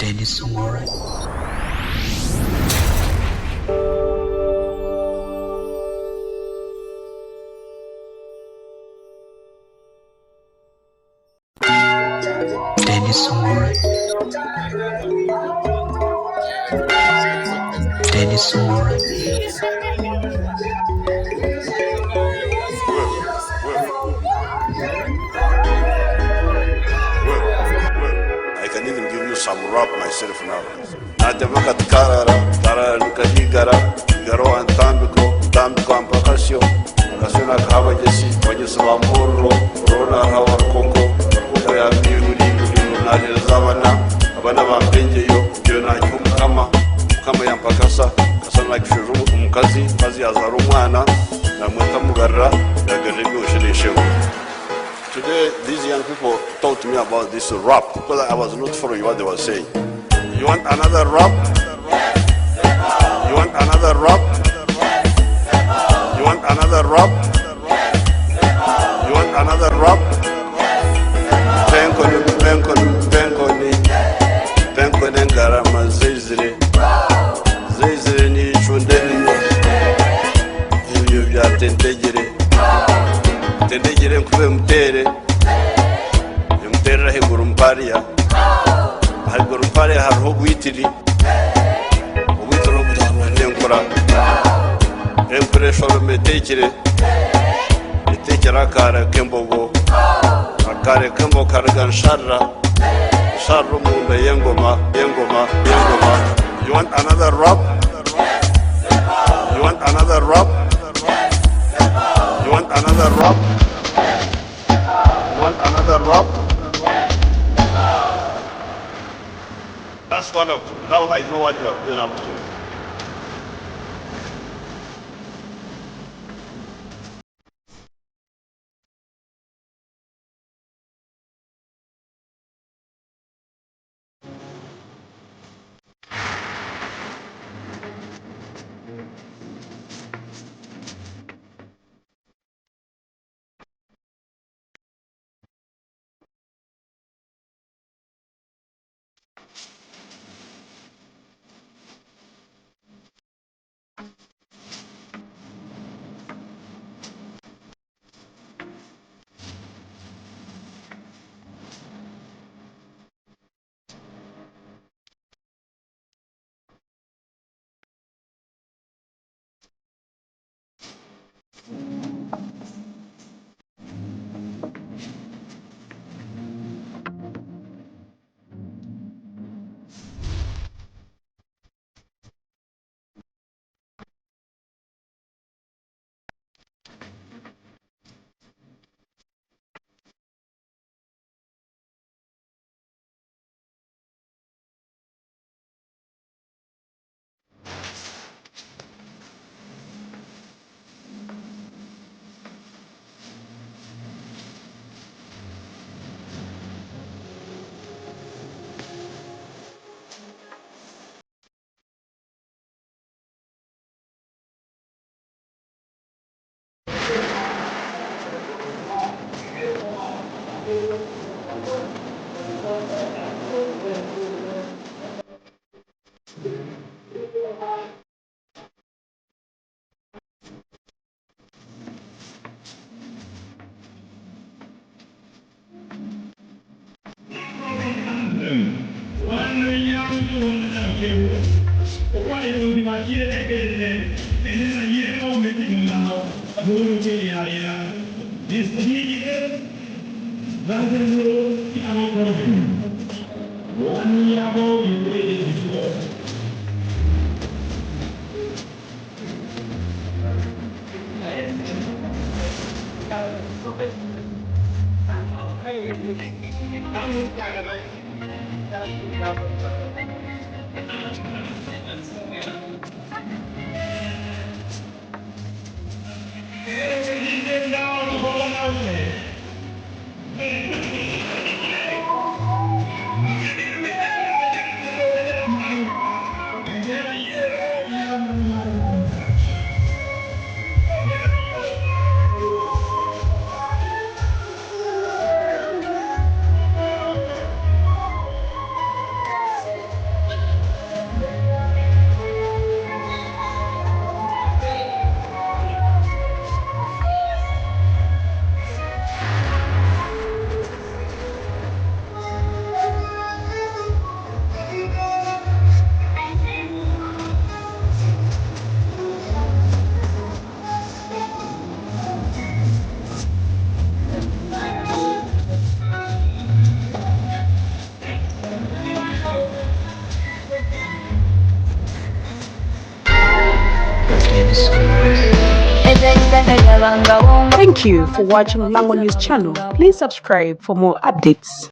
Denish Ongora. Denish Ongora. Denish Ongora. I can even give you some rap myself now. Natemakat karara, karara nikajigara, garo antambiko, tambiko ampakasyo, nakasyo nakahaba jesi, wanyesi wamurro, rona hawar koko, kaya miruri, nalilzabana, abana bampenjeyo, yo na kama yampakasa, kasa nakishiru umukazi, mazi yazara umwana, namweta mugarra, yagaje byoshirisheho. Today, these young people taught me about this rap because I was not following what they were saying. You want another rap? You want another rap? You want another rap? You want another rap? Penkoni garama zizire ni chundeni no. Ibyo byatentegere. Tendegere nkube mutere mutere heguru mparia heguru mparia hariho gwitiri ubwitiro butanenkora shoro metekere akara kembogo akare kembo kargan sharra munda yengoma. You want another rap? You want another rap? You want another rap? Want another rap? That's one of how I know what you're doing up to. Thank you for watching Lango News channel. Please subscribe for more updates.